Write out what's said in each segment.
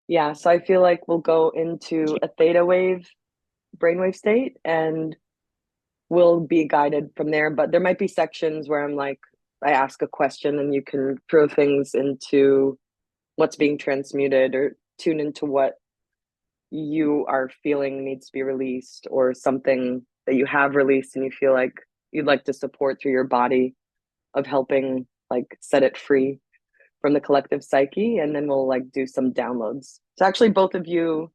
Yeah, so I feel like we'll go into a theta wave brainwave state and we'll be guided from there. But there might be sections where I'm like, I ask a question and you can throw things into what's being transmuted or tune into what you are feeling needs to be released or something that you have released and you feel like you'd like to support through your body of helping like set it free from the collective psyche, and then we'll like do some downloads. So actually both of you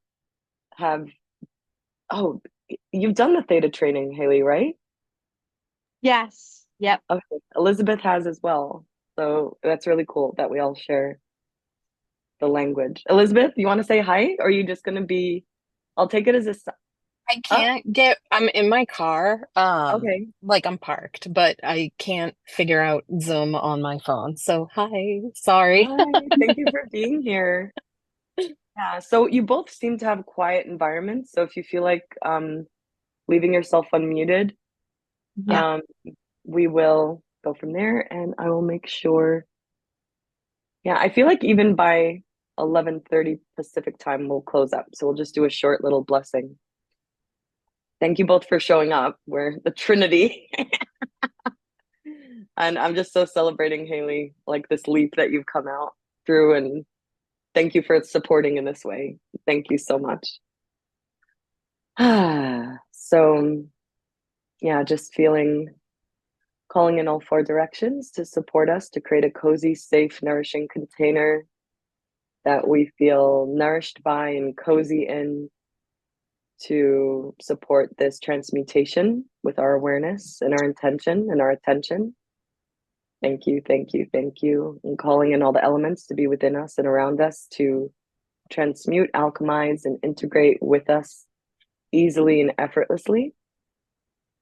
have, oh, you've done the theta training, Haley, right? Yes. Yep. Okay, Elizabeth has as well. So that's really cool that we all share the language. Elizabeth, you want to say hi, or are you just going to be, I'll take it as a I oh, can't get, I'm in my car, okay. like I'm parked, but I can't figure out Zoom on my phone. So hi, sorry. Hi, thank you for being here. Yeah, so you both seem to have quiet environments. So if you feel like leaving yourself unmuted, Yeah. um, we will go from there and I will make sure. Yeah, I feel like even by 11:30 Pacific time, we'll close up. So we'll just do a short little blessing. Thank you both for showing up. We're the Trinity. And I'm just so celebrating, Haley, like this leap that you've come out through. And thank you for supporting in this way. Thank you so much. So, yeah, just feeling calling in all four directions to support us to create a cozy, safe, nourishing container that we feel nourished by and cozy in to support this transmutation with our awareness and our intention and our attention. Thank you, thank you, thank you. And calling in all the elements to be within us and around us to transmute, alchemize, and integrate with us easily and effortlessly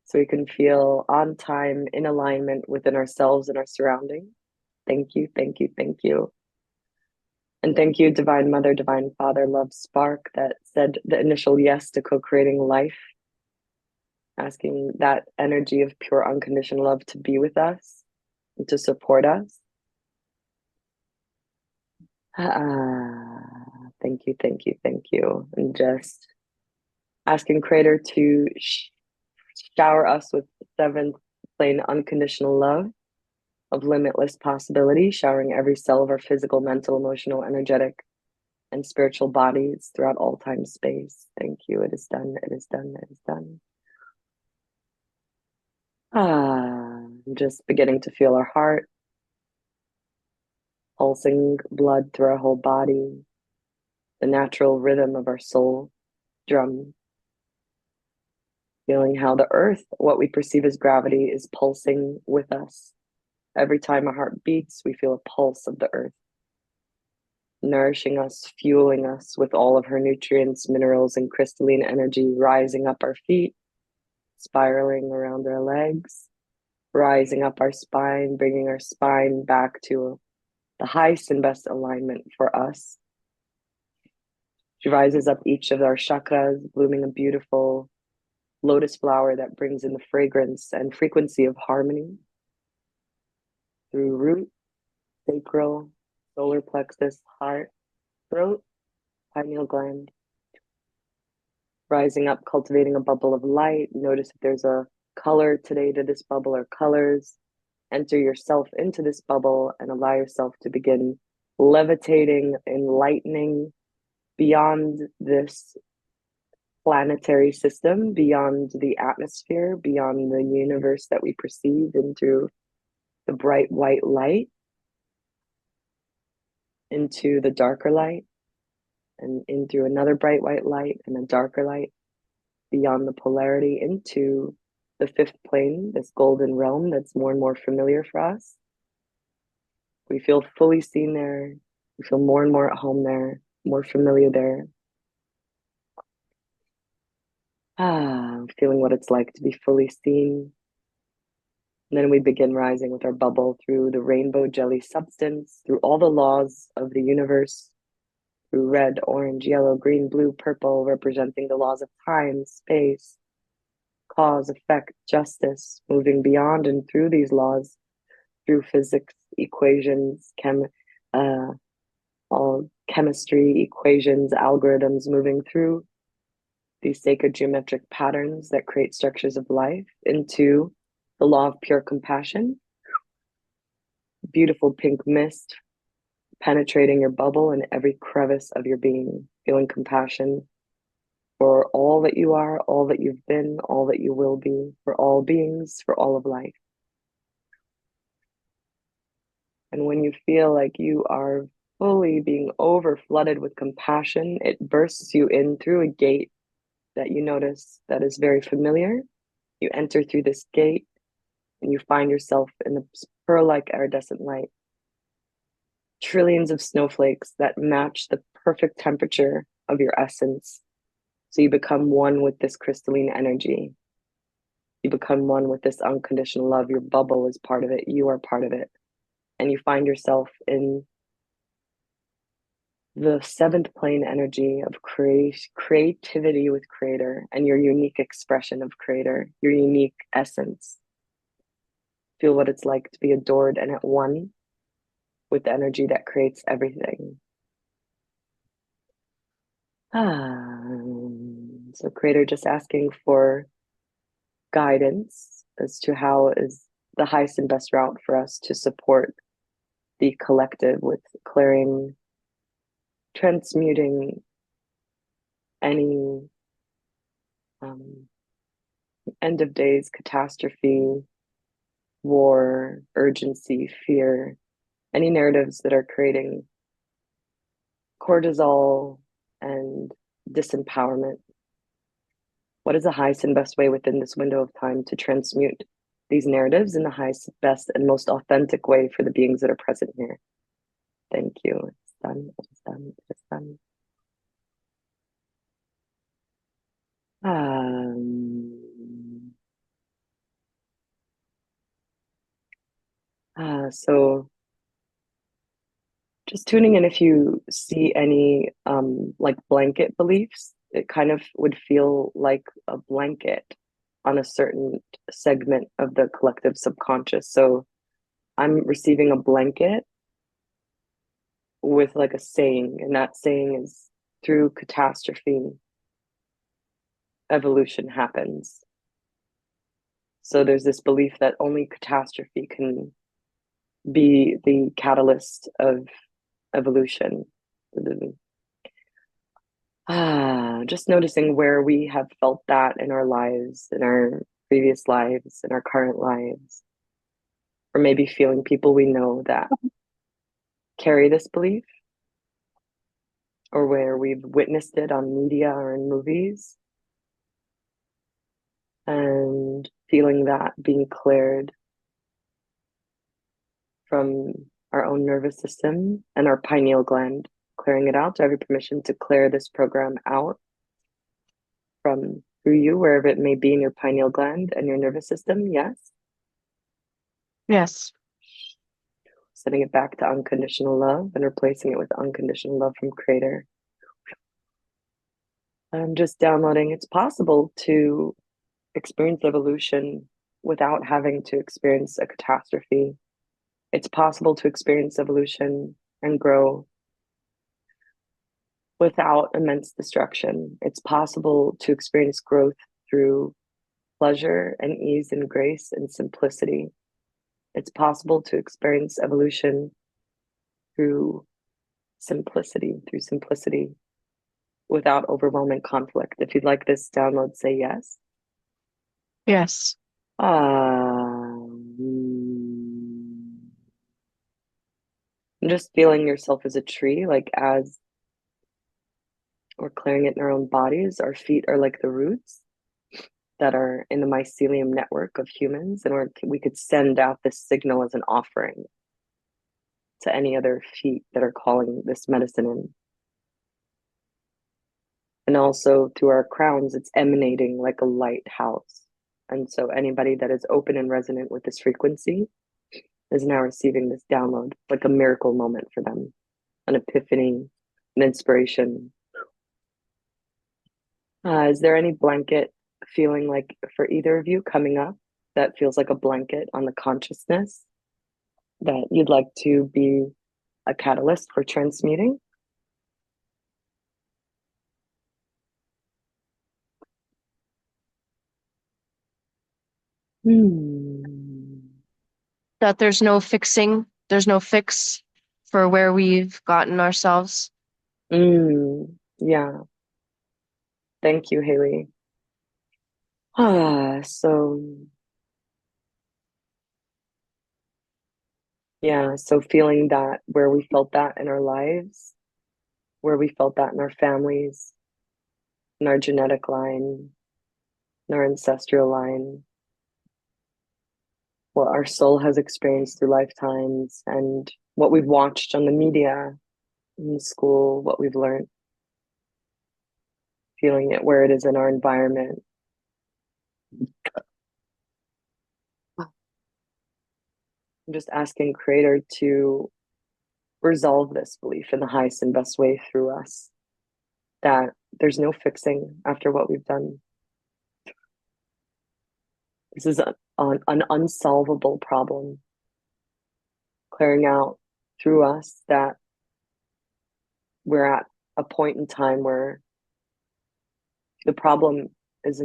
so we can feel on time in alignment within ourselves and our surroundings. Thank you, thank you, thank you. And thank you, Divine Mother, Divine Father, Love Spark, that said the initial yes to co creating life, asking that energy of pure unconditional love to be with us and to support us. Thank you, thank you, thank you. And just asking Creator to shower us with seventh plane unconditional love of limitless possibility, showering every cell of our physical, mental, emotional, energetic, and spiritual bodies throughout all time space. Thank you. It is done. It is done. It is done. I'm just beginning to feel our heart pulsing blood through our whole body, the natural rhythm of our soul drum, feeling how the earth, what we perceive as gravity, is pulsing with us. Every time our heart beats, we feel a pulse of the earth, nourishing us, fueling us with all of her nutrients, minerals, and crystalline energy, rising up our feet, spiraling around our legs, rising up our spine, bringing our spine back to the highest and best alignment for us. She rises up each of our chakras, blooming a beautiful lotus flower that brings in the fragrance and frequency of harmony through root, sacral, solar plexus, heart, throat, pineal gland. Rising up, cultivating a bubble of light. Notice if there's a color today to this bubble or colors. Enter yourself into this bubble and allow yourself to begin levitating, enlightening beyond this planetary system, beyond the atmosphere, beyond the universe that we perceive, into the bright white light, into the darker light, and in through another bright white light and a darker light, beyond the polarity into the fifth plane, this golden realm that's more and more familiar for us. We feel fully seen there. We feel more and more at home there, more familiar there. Feeling what it's like to be fully seen. And then we begin rising with our bubble through the rainbow jelly substance, through all the laws of the universe, through red, orange, yellow, green, blue, purple, representing the laws of time, space, cause, effect, justice, moving beyond and through these laws, through physics, equations, uh, all chemistry, equations, algorithms moving through these sacred geometric patterns that create structures of life into the law of pure compassion. Beautiful pink mist penetrating your bubble and every crevice of your being, feeling compassion for all that you are, all that you've been, all that you will be, for all beings, for all of life. And when you feel like you are fully being over flooded with compassion, it bursts you in through a gate that you notice that is very familiar. You enter through this gate and you find yourself in the pearl-like iridescent light. Trillions of snowflakes that match the perfect temperature of your essence. So you become one with this crystalline energy. You become one with this unconditional love. Your bubble is part of it. You are part of it. And you find yourself in the seventh plane energy of creativity with creator and your unique expression of creator, your unique essence. Feel what it's like to be adored and at one with the energy that creates everything. So creator just asking for guidance as to how is the highest and best route for us to support the collective with clearing, transmuting any end of days catastrophe, war, urgency, fear, any narratives that are creating cortisol and disempowerment. What is the highest and best way within this window of time to transmute these narratives in the highest, best, and most authentic way for the beings that are present here? Thank you. It's done. It's done. It's done. So just tuning in, if you see any like blanket beliefs, it kind of would feel like a blanket on a certain segment of the collective subconscious. So I'm receiving a blanket with like a saying, and that saying is, through catastrophe, evolution happens. So there's this belief that only catastrophe can be the catalyst of evolution. Just noticing where we have felt that in our lives, in our previous lives, in our current lives, or maybe feeling people we know that carry this belief, or where we've witnessed it on media or in movies, and feeling that being cleared from our own nervous system and our pineal gland, clearing it out. So I have permission to clear this program out from through you, wherever it may be in your pineal gland and your nervous system. Yes. Yes. Sending it back to unconditional love and replacing it with unconditional love from creator. I'm just downloading. It's possible to experience evolution without having to experience a catastrophe. It's possible to experience evolution and grow without immense destruction. It's possible to experience growth through pleasure and ease and grace and simplicity. It's possible to experience evolution through simplicity, without overwhelming conflict. If you'd like this download, say yes. Yes. Just feeling yourself as a tree, like as we're clearing it in our own bodies, our feet are like the roots that are in the mycelium network of humans, and we could send out this signal as an offering to any other feet that are calling this medicine in. And also through our crowns, it's emanating like a lighthouse. And so anybody that is open and resonant with this frequency is now receiving this download, like a miracle moment for them, an epiphany, an inspiration. Is there any blanket feeling like for either of you coming up that feels like a blanket on the consciousness that you'd like to be a catalyst for transmuting? That there's no fixing, there's no fix for where we've gotten ourselves. Yeah. Thank you, Haley. So yeah, so feeling that where we felt that in our lives, where we felt that in our families, in our genetic line, in our ancestral line, what our soul has experienced through lifetimes, and what we've watched on the media, in school, what we've learned, feeling it where it is in our environment. I'm just asking Creator to resolve this belief in the highest and best way through us, that there's no fixing after what we've done. This is an unsolvable problem, clearing out through us that we're at a point in time where the problem is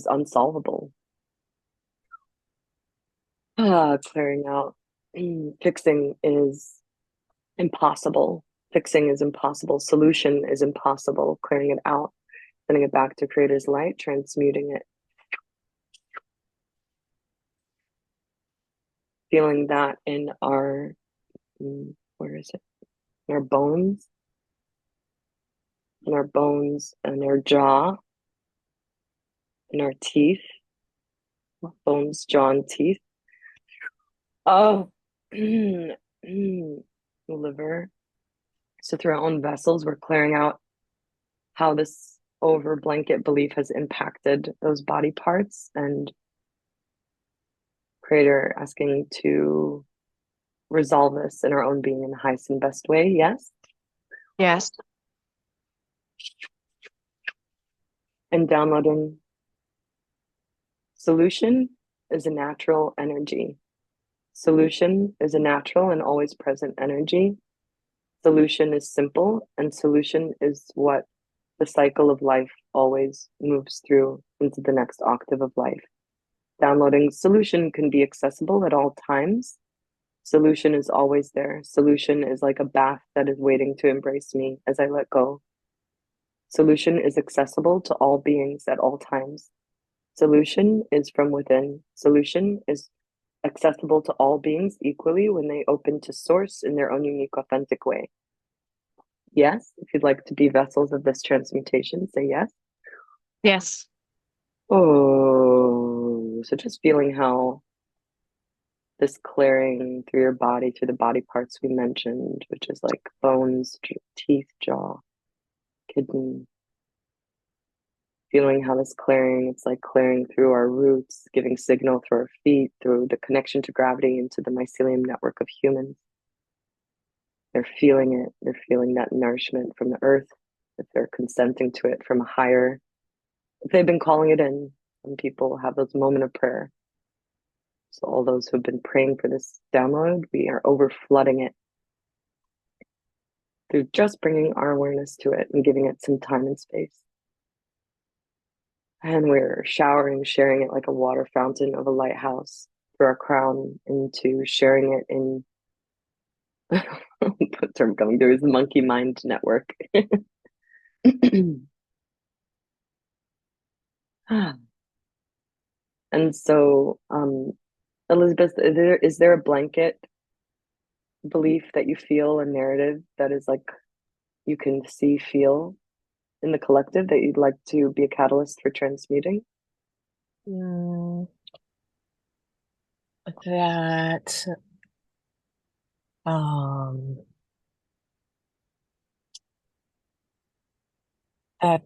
unsolvable. Clearing out. Fixing is impossible. Fixing is impossible. Solution is impossible. Clearing it out, sending it back to Creator's light, transmuting it. Feeling that in our, where is it? In our bones, and our jaw, in our teeth, bones, jaw, and teeth. Oh, liver. So through our own vessels, we're clearing out how this over blanket belief has impacted those body parts, and Creator asking to resolve this in our own being in the highest and best way. Yes. Yes. And downloading. Solution is a natural energy. Solution is a natural and always present energy. Solution is simple, and solution is what the cycle of life always moves through into the next octave of life. Downloading solution can be accessible at all times. Solution is always there. Solution is like a bath that is waiting to embrace me as I let go. Solution is accessible to all beings at all times. Solution is from within. Solution is accessible to all beings equally when they open to source in their own unique, authentic way. Yes, if you'd like to be vessels of this transmutation, say yes. Yes. Oh, so just feeling how this clearing through your body, through the body parts we mentioned, which is like bones, teeth, jaw, kidney. Feeling how this clearing, it's like clearing through our roots, giving signal through our feet, through the connection to gravity into the mycelium network of humans. They're feeling it. They're feeling that nourishment from the earth, if they're consenting to it from a higher, if they've been calling it in. Some people have those moments of prayer. So all those who've been praying for this download, we are over flooding it through just bringing our awareness to it and giving it some time and space. And we're showering, sharing it like a water fountain of a lighthouse through our crown into sharing it in the term coming through is the monkey mind network. And so, Elizabeth, is there a blanket belief that you feel, a narrative that is like you can see, feel in the collective that you'd like to be a catalyst for transmuting? That um that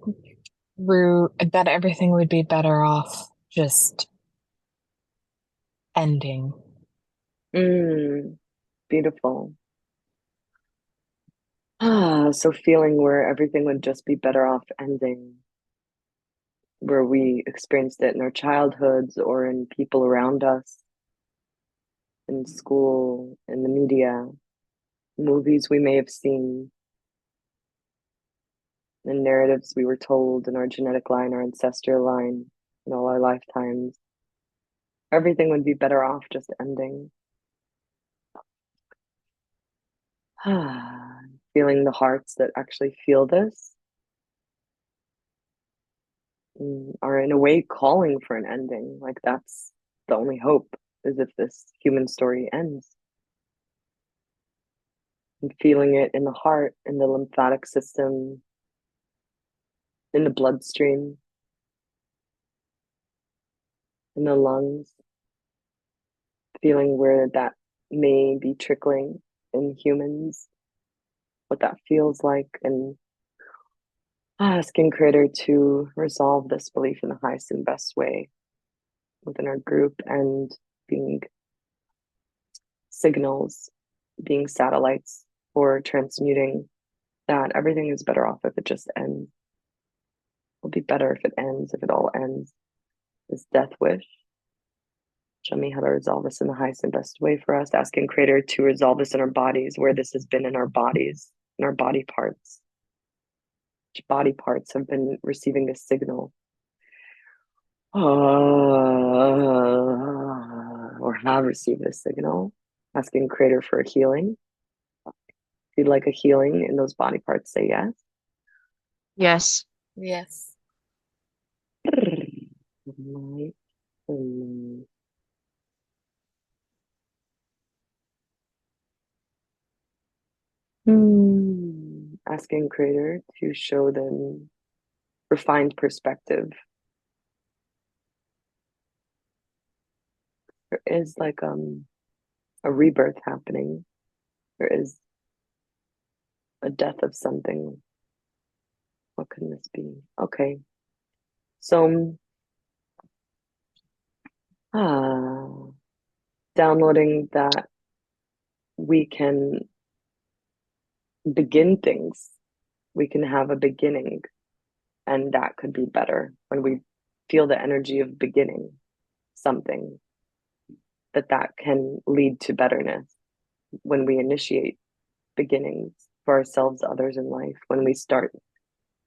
that everything would be better off just ending. Beautiful. So feeling where everything would just be better off ending, where we experienced it in our childhoods or in people around us, in school, in the media, movies we may have seen, and narratives we were told in our genetic line, our ancestral line, in all our lifetimes. everything would be better off just ending. Feeling the hearts that actually feel this are in a way calling for an ending. Like that's the only hope, is if this human story ends. And feeling it in the heart, in the lymphatic system, in the bloodstream, in the lungs, feeling where that may be trickling in humans, what that feels like, and asking Creator to resolve this belief in the highest and best way within our group, and being signals, being satellites for transmuting that everything is better off if it just ends. It'll be better if it ends, if it all ends. This death wish. Show me how to resolve this in the highest and best way for us. Asking Creator to resolve this in our bodies, where this has been in our bodies, in our body parts. Which body parts have been receiving this signal? Or have received this signal. Asking Creator for a healing. If you'd like a healing in those body parts, say yes. Yes. Yes. Asking Creator to show them refined perspective. There is like a rebirth happening. There is a death of something. What can this be? Okay. So downloading that we can begin things. We can have a beginning, and that could be better when we feel the energy of beginning something, that can lead to betterness when we initiate beginnings for ourselves, others in life. When we start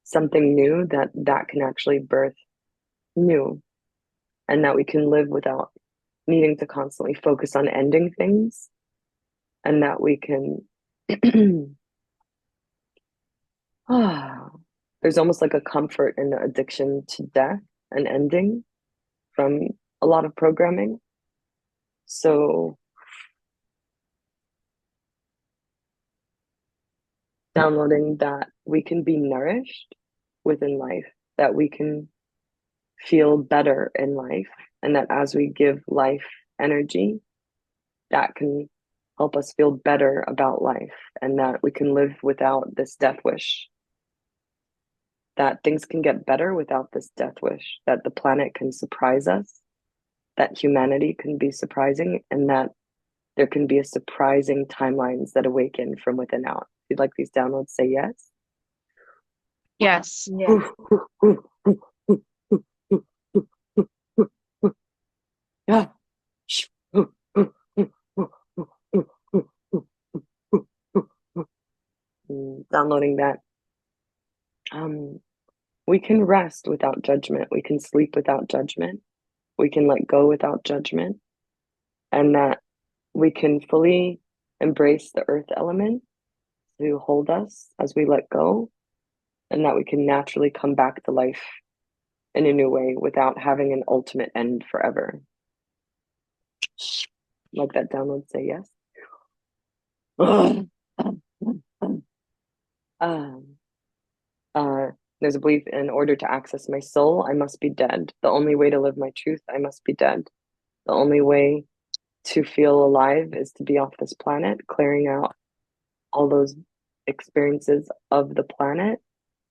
something new, that can actually birth new, and that we can live without needing to constantly focus on ending things, and that we can there's almost like a comfort in the addiction to death and ending from a lot of programming. So downloading that we can be nourished within life, that we can feel better in life, and that as we give life energy, that can help us feel better about life, and that we can live without this death wish, that things can get better without this death wish, that the planet can surprise us, that humanity can be surprising, and that there can be a surprising timelines that awaken from within out. If you'd like these downloads, say yes. Yes. Yeah. Yeah. Downloading that we can rest without judgment, we can sleep without judgment, we can let go without judgment, and that we can fully embrace the earth element to hold us as we let go, and that we can naturally come back to life in a new way without having an ultimate end forever. Like that download, say yes. There's a belief, in order to access my soul, I must be dead. The only way to live my truth, I must be dead. The only way to feel alive is to be off this planet, clearing out all those experiences of the planet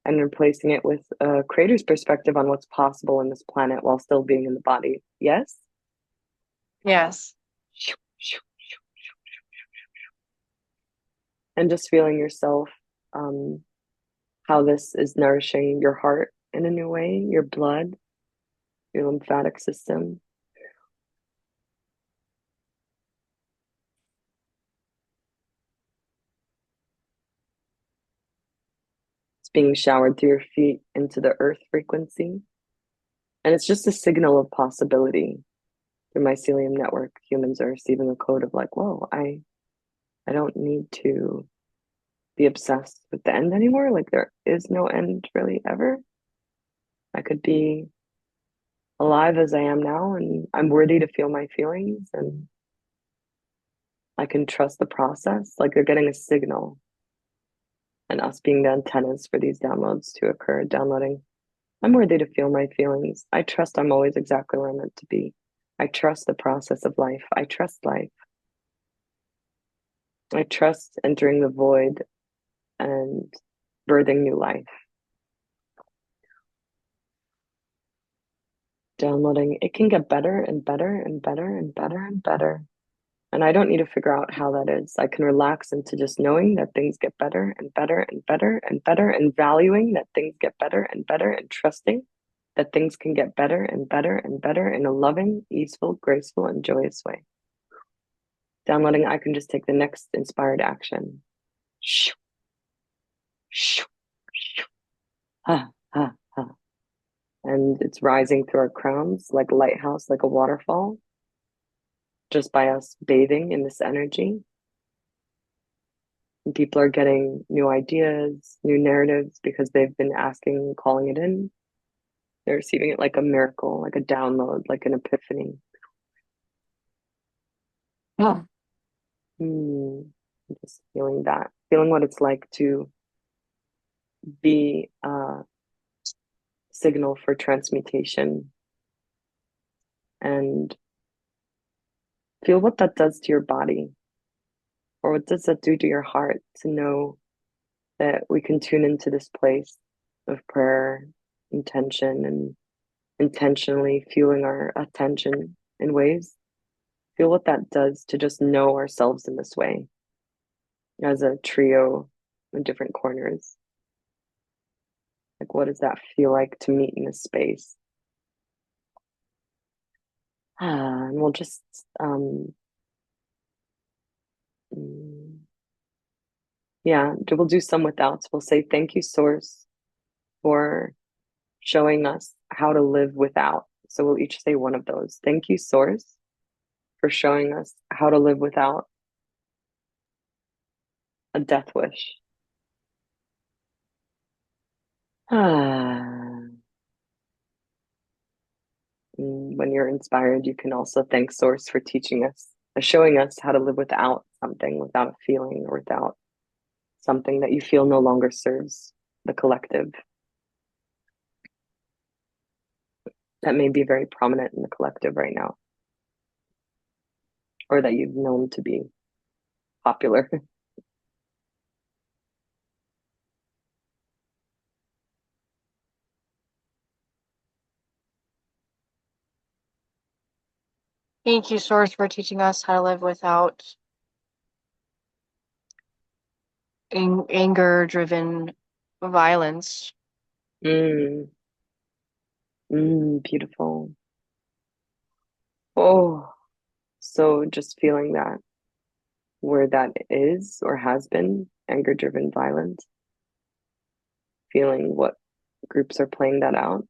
and replacing it with a creator's perspective on what's possible in this planet while still being in the body. Yes? Yes. And just feeling yourself, how this is nourishing your heart in a new way, your blood, your lymphatic system. It's being showered through your feet into the earth frequency. And it's just a signal of possibility. through mycelium network, humans are receiving a code of like, whoa, I don't need to be obsessed with the end anymore. Like there is no end really ever. I could be alive as I am now, and I'm worthy to feel my feelings, and I can trust the process. Like they're getting a signal, and us being the antennas for these downloads to occur, downloading. I'm worthy to feel my feelings. I trust I'm always exactly where I'm meant to be. I trust the process of life. I trust life. I trust entering the void and birthing new life. Downloading, it can get better and better and better and better and better. And I don't need to figure out how that is. I can relax into just knowing that things get better and better and better and better, and valuing that things get better and better, and trusting that things can get better and better and better in a loving, easeful, graceful, and joyous way. Downloading, I can just take the next inspired action. Ha, ha, ha. And it's rising through our crowns like a lighthouse, like a waterfall, just by us bathing in this energy. And people are getting new ideas, new narratives because they've been asking, calling it in. They're receiving it like a miracle, like a download, like an epiphany. Oh. Just feeling that, feeling what it's like to be a signal for transmutation, and feel what that does to your body, or what does that do to your heart to know that we can tune into this place of prayer, intention, and intentionally fueling our attention in ways. Feel what that does to just know ourselves in this way as a trio in different corners. Like, what does that feel like to meet in this space? And we'll just, yeah, we'll do some without. We'll say, thank you, Source, for showing us how to live without. So we'll each say one of those. Thank you, Source, for showing us how to live without a death wish. When you're inspired, you can also thank Source for teaching us, showing us how to live without something, without a feeling, or without something that you feel no longer serves the collective. That may be very prominent in the collective right now, or that you've known to be popular. Thank you, Source, for teaching us how to live without anger-driven violence. Beautiful. Oh, so just feeling that, where that is or has been anger-driven violence, feeling what groups are playing that out.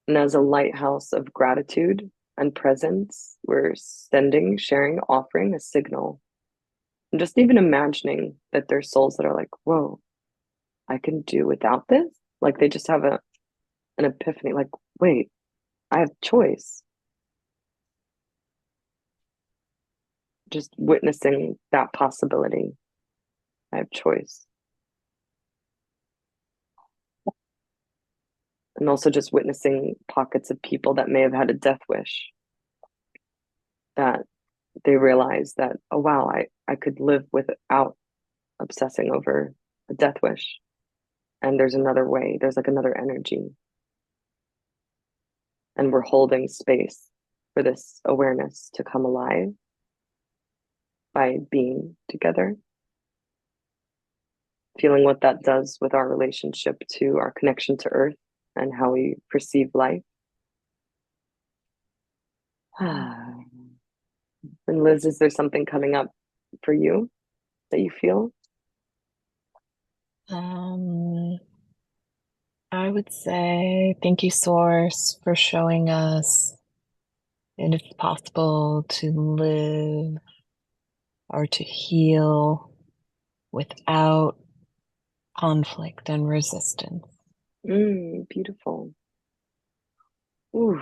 And as a lighthouse of gratitude and presence, we're sending, sharing, offering a signal. And just even imagining that there's souls that are like, whoa, I can do without this. Like they just have an epiphany, like, wait, I have choice. Just witnessing that possibility. I have choice. And also just witnessing pockets of people that may have had a death wish, that they realize that, oh wow, I could live without obsessing over a death wish. And there's another way, there's like another energy. And we're holding space for this awareness to come alive by being together. Feeling what that does with our relationship to our connection to Earth and how we perceive life. And Liz, is there something coming up for you that you feel? I would say thank you, Source, for showing us And if possible, to live or to heal without conflict and resistance. Beautiful. Ooh.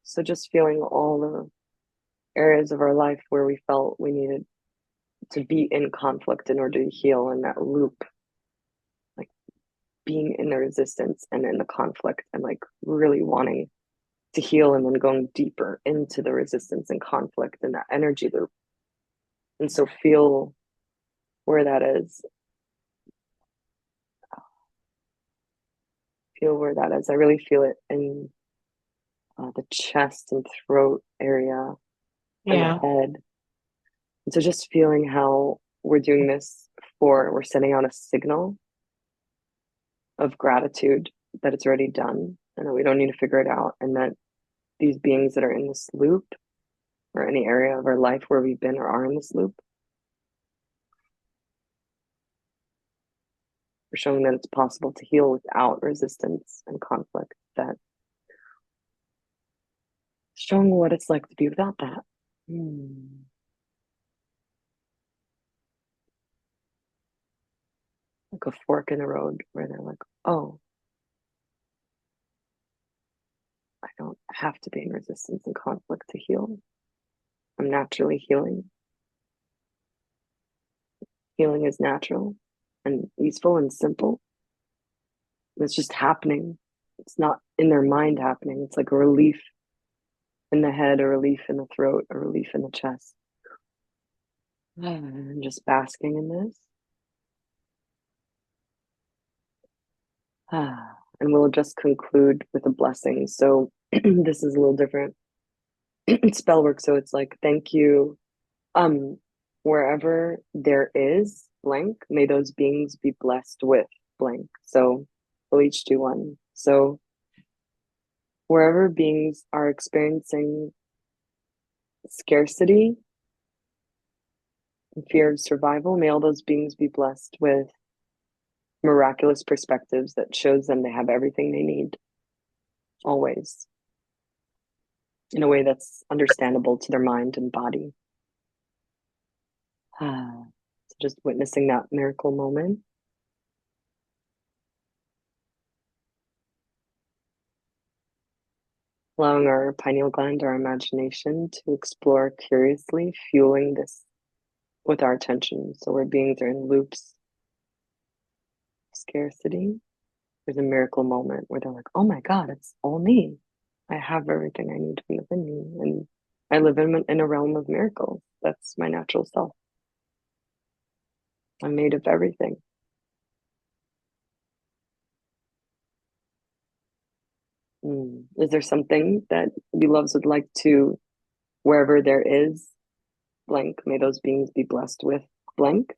So just feeling all the areas of our life where we felt we needed to be in conflict in order to heal, in that loop, like being in the resistance and in the conflict, and like really wanting to heal, and then going deeper into the resistance and conflict and that energy loop. And so feel where that is. Feel where that is. I really feel it in the chest and throat area and the Yeah. head. And so just feeling how we're doing this we're sending out a signal of gratitude that it's already done and that we don't need to figure it out. And that these beings that are in this loop, or any area of our life where we've been or are in this loop, we're showing that it's possible to heal without resistance and conflict. That showing what it's like to be without that. Like a fork in the road where they're like, oh, I don't have to be in resistance and conflict to heal. I'm naturally healing. Healing is natural and easeful and simple. It's just happening. It's not in their mind happening. It's like a relief in the head, a relief in the throat, a relief in the chest. And just basking in this. And we'll just conclude with a blessing. So this is a little different spell work. So it's like, thank you. Wherever there is blank, may those beings be blessed with blank. So we'll each do one. So wherever beings are experiencing scarcity and fear of survival, may all those beings be blessed with miraculous perspectives that shows them they have everything they need, always, in a way that's understandable to their mind and body. So just witnessing that miracle moment. Allowing our pineal gland, our imagination, to explore curiously, fueling this with our attention. So where beings are in loops, scarcity, there's a miracle moment where they're like, oh my God, it's all me. I have everything I need within me. And I live in a realm of miracles. That's my natural self. I'm made of everything. Is there something that you loves would like to, wherever there is blank, may those beings be blessed with blank?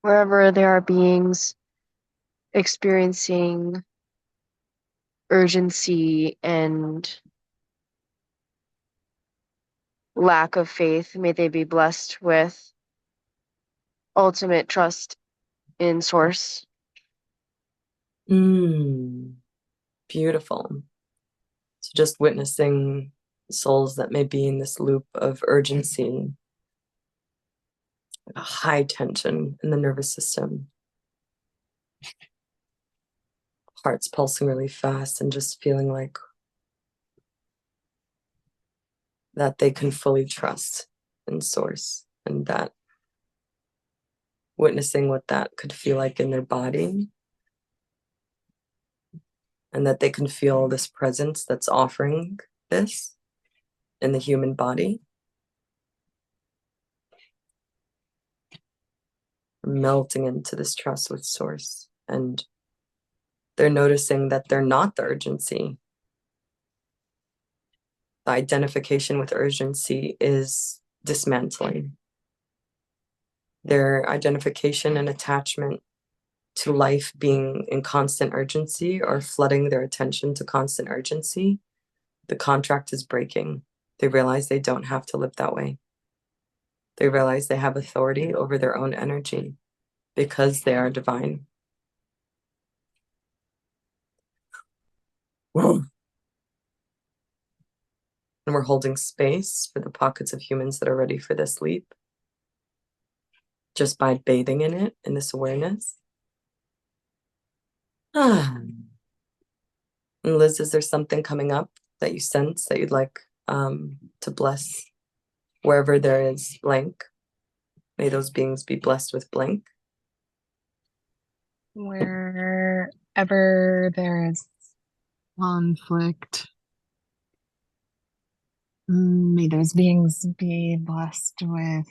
Wherever there are beings experiencing urgency and lack of faith, may they be blessed with ultimate trust in source. Beautiful. So just witnessing souls that may be in this loop of urgency, a high tension in the nervous system, heart's pulsing really fast, and just feeling like that they can fully trust in source, and that witnessing what that could feel like in their body, and that they can feel this presence that's offering this in the human body, melting into this trust with source. And they're noticing that they're not the urgency. The identification with urgency is dismantling. Their identification and attachment to life being in constant urgency, or flooding their attention to constant urgency, the contract is breaking. They realize they don't have to live that way. They realize they have authority over their own energy because they are divine. And we're holding space for the pockets of humans that are ready for this leap, just by bathing in it, in this awareness. And Liz, is there something coming up that you sense that you'd like to bless wherever there is blank? May those beings be blessed with blank. Wherever there is conflict, may those beings be blessed with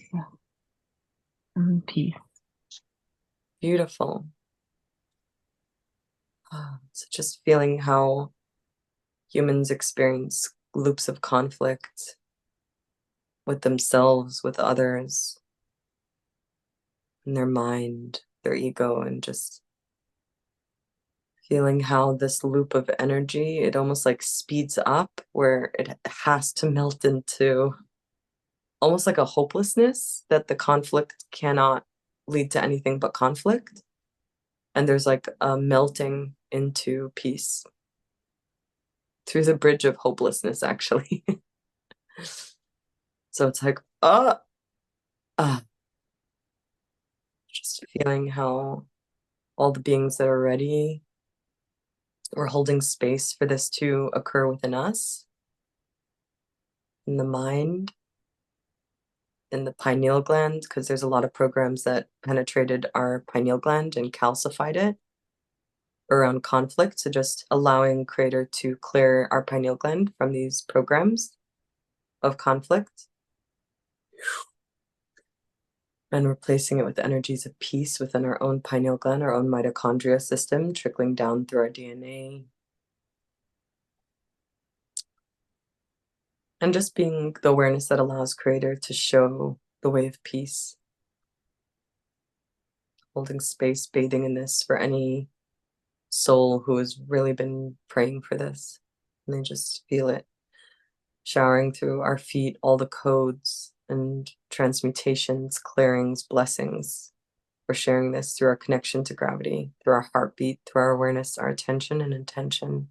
peace. Beautiful. So just feeling how humans experience loops of conflict with themselves, with others, in their mind, their ego, and just feeling how this loop of energy, it almost like speeds up where it has to melt into almost like a hopelessness that the conflict cannot lead to anything but conflict. And there's like a melting into peace through the bridge of hopelessness, actually. So it's like, just feeling how all the beings that are ready, we're holding space for this to occur within us, in the mind, in the pineal gland, because there's a lot of programs that penetrated our pineal gland and calcified it around conflict. So just allowing Creator to clear our pineal gland from these programs of conflict and replacing it with energies of peace within our own pineal gland, our own mitochondria system, trickling down through our DNA. And just being the awareness that allows Creator to show the way of peace. Holding space, bathing in this for any soul who has really been praying for this. And they just feel it showering through our feet, all the codes and transmutations, clearings, blessings. We're sharing this through our connection to gravity, through our heartbeat, through our awareness, our attention and intention.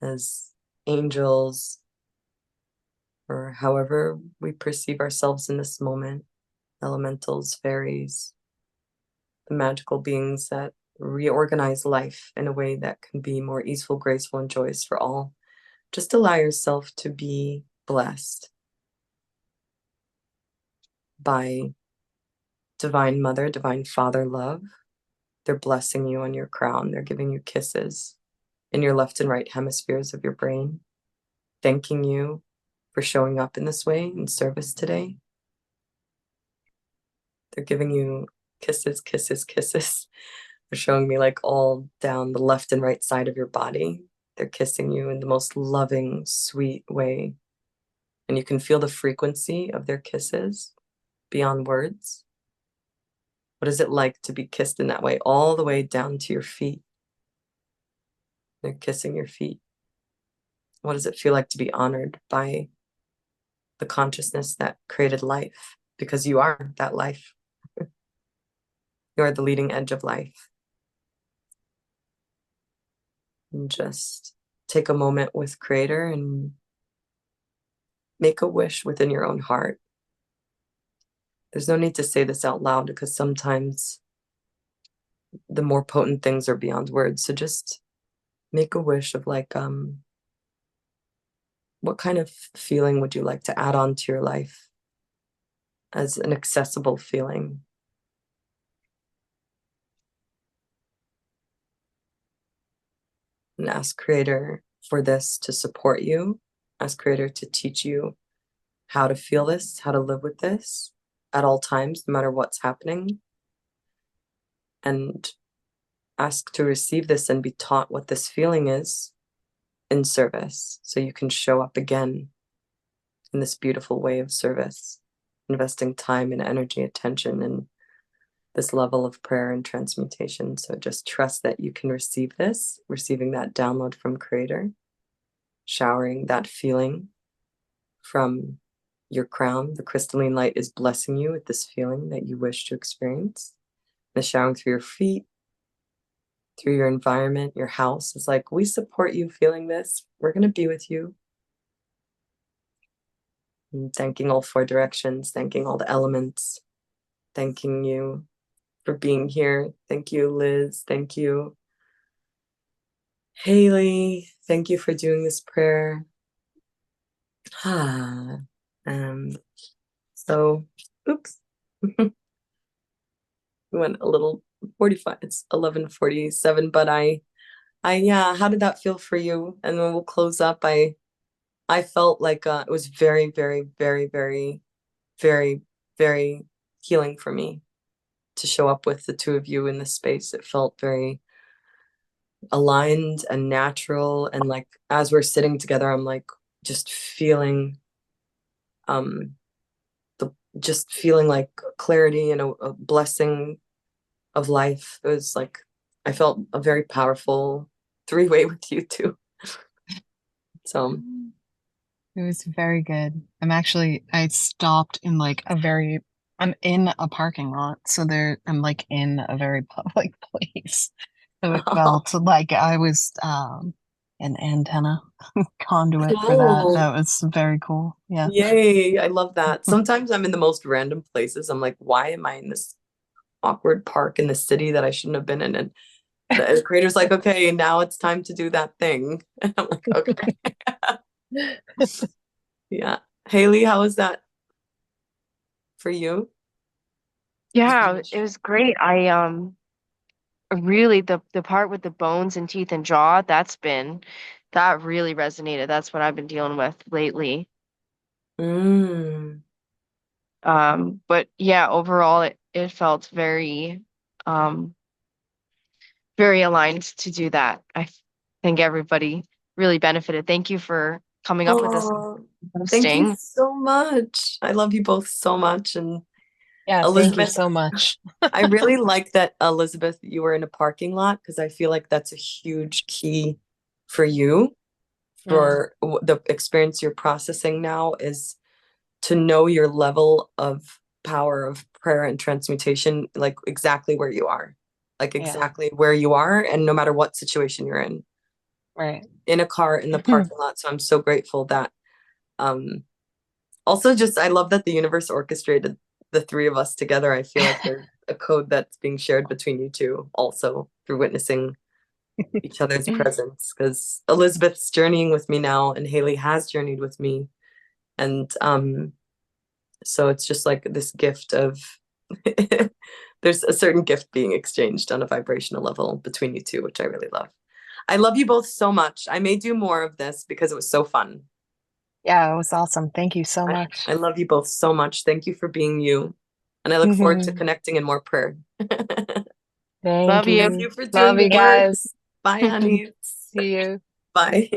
As angels, or however we perceive ourselves in this moment, elementals, fairies, the magical beings that reorganize life in a way that can be more easeful, graceful, and joyous for all. Just allow yourself to be blessed by Divine Mother, Divine Father love. They're blessing you on your crown. They're giving you kisses in your left and right hemispheres of your brain, thanking you for showing up in this way in service today. They're giving you kisses, kisses, kisses. They're showing me like all down the left and right side of your body. They're kissing you in the most loving, sweet way. And you can feel the frequency of their kisses beyond words. What is it like to be kissed in that way, all the way down to your feet? They're kissing your feet. What does it feel like to be honored by the consciousness that created life? Because you are that life. You are the leading edge of life. And just take a moment with Creator and make a wish within your own heart. There's no need to say this out loud because sometimes the more potent things are beyond words. So just make a wish of like, what kind of feeling would you like to add on to your life as an accessible feeling? And ask Creator for this to support you. Ask Creator to teach you how to feel this, how to live with this at all times, no matter what's happening. And ask to receive this and be taught what this feeling is in service, so you can show up again in this beautiful way of service, investing time and energy, attention, and this level of prayer and transmutation. So just trust that you can receive this, receiving that download from Creator, showering that feeling from your crown. The crystalline light is blessing you with this feeling that you wish to experience. The showering through your feet, through your environment, your house. It's like, we support you feeling this. We're going to be with you. And thanking all four directions, thanking all the elements, thanking you for being here. Thank you, Liz. Thank you, Haley. Thank you for doing this prayer. So, oops. We went a little 45. It's 11:47, but yeah, how did that feel for you? And then we'll close up. I felt like it was very, very, very, very, very, very healing for me to show up with the two of you in this space. It felt very aligned and natural. And like, as we're sitting together, I'm like, just feeling, just feeling like clarity and a blessing of life. It was like, I felt a very powerful three-way with you two. So It was very good. I stopped in like I'm in a parking lot, so I'm like in a very public place. So it felt like I was an antenna conduit for that. cool. That was very cool. Yeah. Yay, I love that. Sometimes I'm in the most random places. I'm like, why am I in this awkward park in the city that I shouldn't have been in? And the creator's like, okay, now it's time to do that thing. And I'm like, okay. Yeah. Haley, how was that for you? Yeah, it was great. I really the part with the bones and teeth and jaw, that really resonated. That's what I've been dealing with lately. Mm. But yeah, overall it felt very um very aligned to do that. Think everybody really benefited. Thank you for coming up with this Oh, thank you posting. so much. I love you both so much. And Yeah, thank you Elizabeth, so much. I really like that, Elizabeth, you were in a parking lot, because I feel like that's a huge key for you, for the experience you're processing now, is to know your level of power of prayer and transmutation, like exactly where you are, like Yeah, exactly where you are, and no matter what situation you're right. in a car, in the parking lot. So I'm so grateful that, also just, I love that the universe orchestrated the three of us together. I feel like there's a code that's being shared between you two also through witnessing each other's presence, because Elizabeth's journeying with me now and Haley has journeyed with me. And so it's just like this gift of there's a certain gift being exchanged on a vibrational level between you two, which I really love. I love you both so much. I may do more of this because it was so fun. Yeah, it was awesome. Thank you so much. I love you both so much. Thank you for being you. And I look forward to connecting in more prayer. Thank Love you. you. Thank you for Love doing you the work. guys. Bye, honey. See you. Bye.